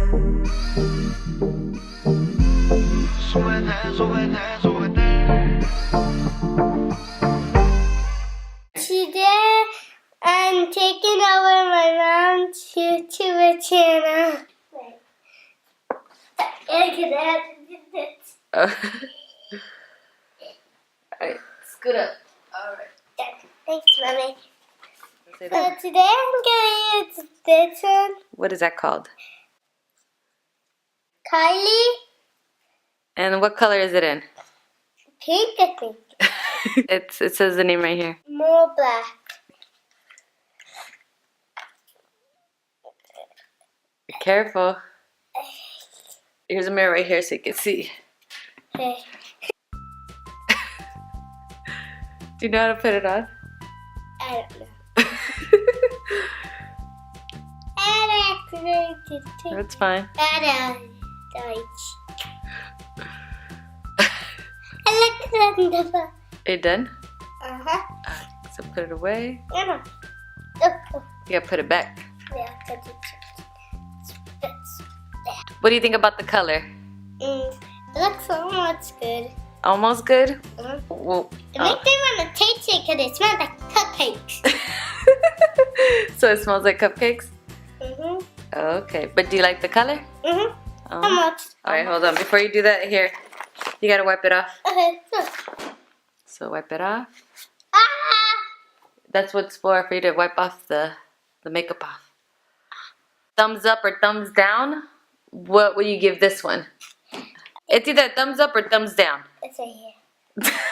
Today I'm taking over my mom's YouTube channel. Alright, scoot up. Alright. Thanks, Mommy. So today I'm going to use this one. What is that called? Kylie. And what color is it in? Pink, I think. It says the name right here. More black. Be careful. Here's a mirror right here so you can see. Okay. Do you know how to put it on? I don't know. That's fine. Are you done? Uh-huh. So put it away. Oh. You gotta put it back. Yeah, put it there. What do you think about the color? It looks almost good. Almost good? Well, it makes me want to taste it because it smells like cupcakes. So it smells like cupcakes? Mm-hmm. Okay, but do you like the color? Mm-hmm. Almost. Alright, hold on. Before you do that, here. You gotta wipe it off. Okay, so. So wipe it off. Ah! That's what's for you to wipe off the makeup off. Thumbs up or thumbs down? What will you give this one? It's either thumbs up or thumbs down. It's right here.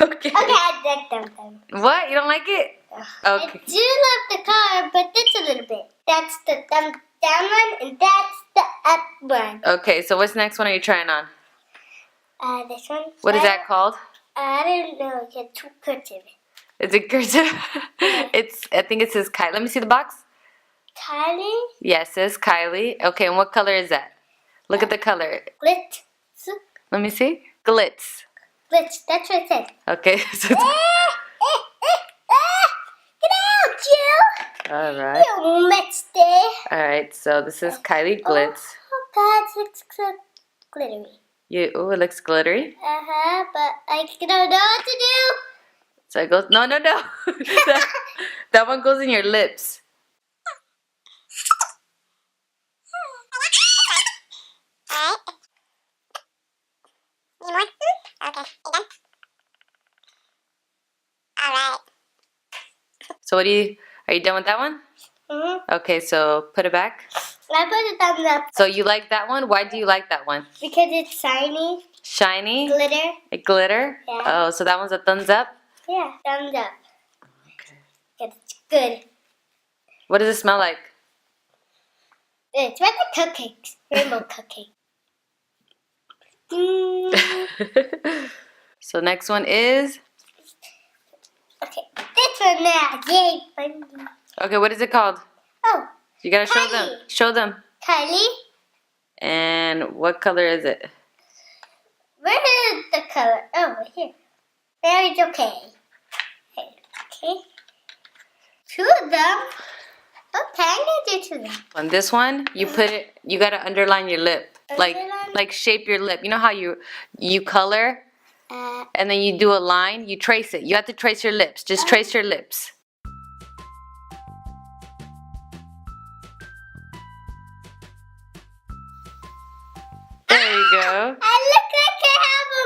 Okay. Okay, I like them. What? You don't like it? Okay. I do love the color, but it's a little bit. That's the thumb down one, and that's the up one. Okay, so what's the next one are you trying on? This one. What is that called? I don't know. It's too cursive. Is it cursive? I think it says Kylie. Let me see the box. Kylie. Yeah, it says Kylie. Okay, and what color is that? Look at the color. Glitz. Let me see. Glitz. Glitz. That's what it says. Okay. So Get out, Jill. Alright. You messed it. Alright, so this is Kylie Glitz. Oh, God, it looks so glittery. Oh, it looks glittery. Uh-huh, but I don't know what to do. So it goes, no. that one goes in your lips. So are you done with that one? Mm-hmm. Okay, so put it back. I put a thumbs up. So you like that one? Why do you like that one? Because it's shiny. Shiny? Glitter. It glitter? Yeah. Oh, so that one's a thumbs up? Yeah, thumbs up. Okay. It's good. What does it smell like? It's like cupcakes. Rainbow cupcake. So next one is? Okay, this one now. Yay, funny. Okay, what is it called? Oh. You gotta show Kylie. them. Show them. Kylie. And what color is it? Where is the color? Oh, right here. There is okay. Okay. Two of them. Okay, I'm gonna do two of them. On this one, you gotta underline your lip. Like shape your lip. You know how you color? And then you do a line, you trace it. You have to trace your lips. Just trace your lips. There you go. I look like I have a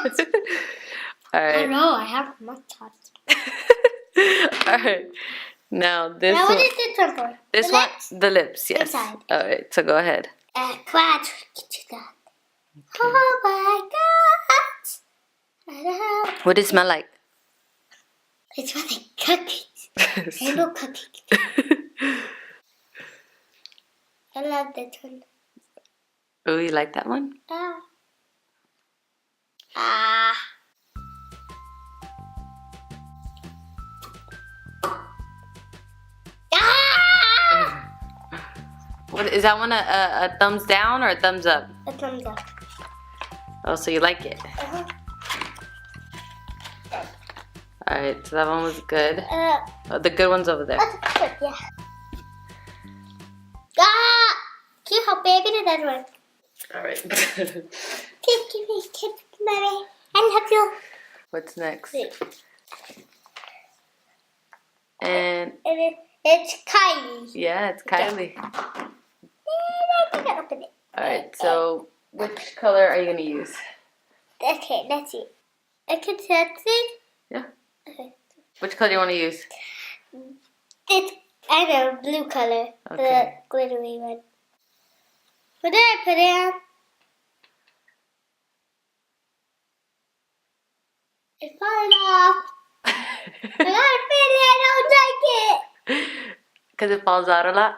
mustache. Alright. I know, I have a mustache. Alright. Now this Now one. what is this one for? This The one? lips? The lips, yes. Inside. Alright, so go ahead. Quad. Get you that. Oh my God. What does it smell like? It smells like cookies. Rainbow cookies. I love this one. Oh, you like that one? Ah. What is that one? A thumbs down or a thumbs up? A thumbs up. Oh, so you like it? Alright, so that one was good. Oh, the good one's over there. Yeah. Can you help baby, do that one. Alright. Take me, mommy. I love you. What's next? Wait. And It's Kylie. yeah, it's Kylie. I'm gonna open it. Alright, so which color are you going to use? Okay, let's see. I can touch it. Yeah. Okay. Which color do you want to use? It's, I know, blue color. Okay. The glittery one. What did I put it on? It's falling off. I gotta fit it. I don't like it. Because it falls out a lot.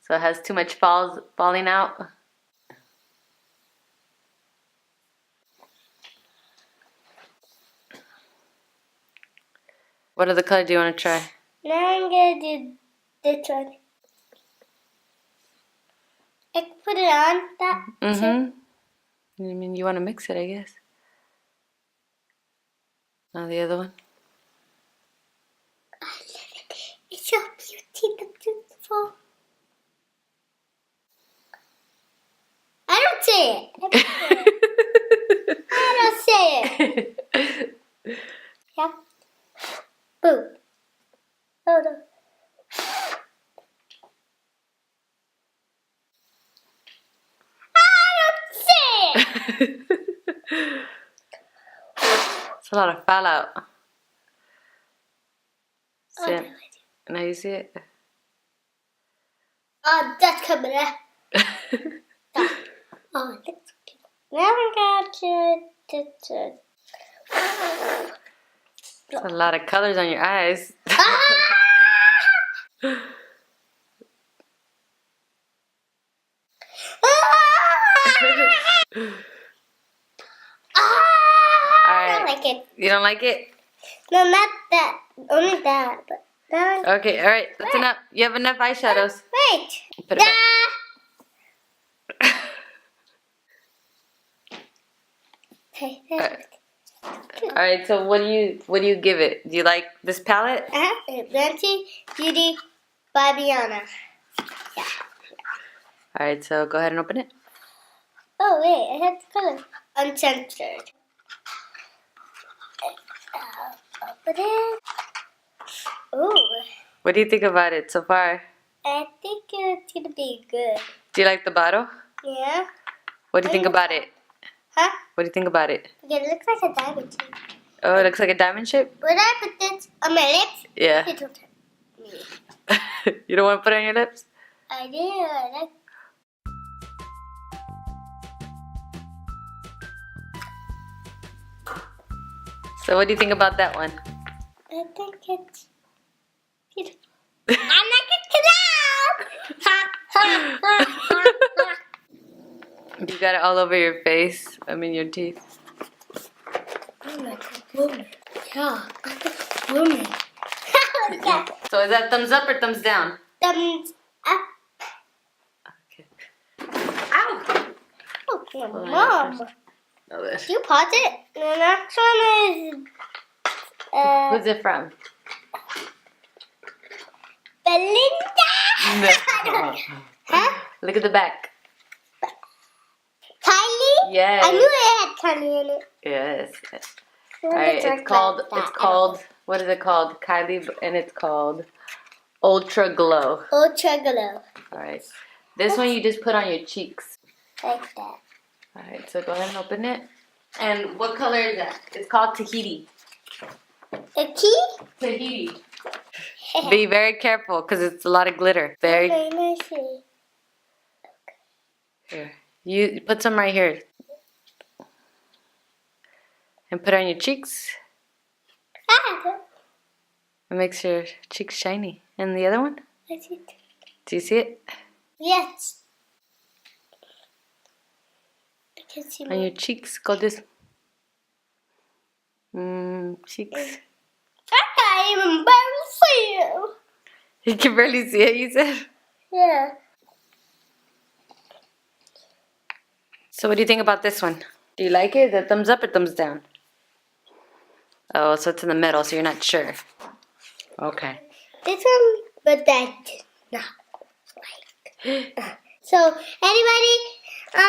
So it has too much falling out. What other color do you want to try? Now I'm gonna do this one. I can put it on that. Mm-hmm. I mean, you want to mix it, I guess. Now the other one. I love it. It's so beautiful. I don't say it. I don't say it. Yeah. Boom. Oh no. I don't say it. It's a lot of fallout. See Oh, it? Now you see it? oh, that's coming out. Oh, that's cute. Now I got it. It's a lot of colors on your eyes. I don't like it. You don't like it? No, not that. Only that. But that one. Okay, alright, that's enough. You have enough eyeshadows. Wait. Put it back. Okay. Alright, so what do you give it? Do you like this palette? Fenty Beauty by Biana. Yeah. Alright, so go ahead and open it. Oh wait, I have the color. Uncensored. Open it. Ooh. What do you think about it so far? I think it's gonna be good. Do you like the bottle? Yeah. What do you think about it? Huh? What do you think about it? Yeah, it looks like a diamond shape. Oh, it looks like a diamond shape? Would I put this on my lips? Yeah. You don't tell me. You don't want to put it on your lips? I do. I like. So what do you think about that one? I think it's beautiful. I'm not gonna You got it all over your face. I mean your teeth. I'm like a woman. Yeah, I'm like a woman. Yeah. So is that thumbs up or thumbs down? Thumbs up. Okay. Ow! Oh, your Hold on, mom. Oh, this. You pause it. The next one is Who's it from? Belinda. Huh? Look at the back. Kylie? Yes. I knew it had Kylie in it. Yes. I All wonder right. if It's called. What is it called? Kylie, and it's called Ultra Glow. Ultra Glow. All right. This one you just put on your cheeks. Like that. All right. So go ahead and open it. And what color is that? It's called Tahiti. A key? Tahiti. Be very careful because it's a lot of glitter. Very. Okay, let me see. Here. You put some right here. And put it on your cheeks. Ah, It makes your cheeks shiny. And the other one? that's it. Do you see it? Yes. I can see On your cheeks. Go this. Cheeks. I can't even barely see you. You can barely see it, you said? Yeah. So what do you think about this one? Do you like it? Is it thumbs up or thumbs down? Oh, so it's in the middle, so you're not sure. Okay. This one, but that did not like. So anybody,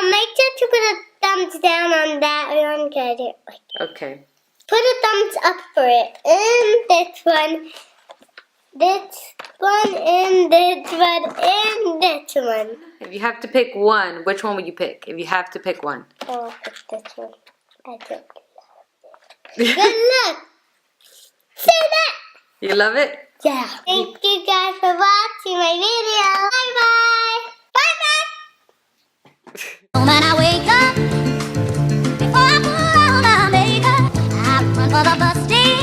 make sure to put a thumbs down on that one. Get it? Okay. Put a thumbs up for it. And this one, and this one, and this one. If you have to pick one, which one would you pick? If you have to pick one. Oh, I'll pick this one. I think. Good luck. See that? You love it? Yeah. Thank you guys for watching my video.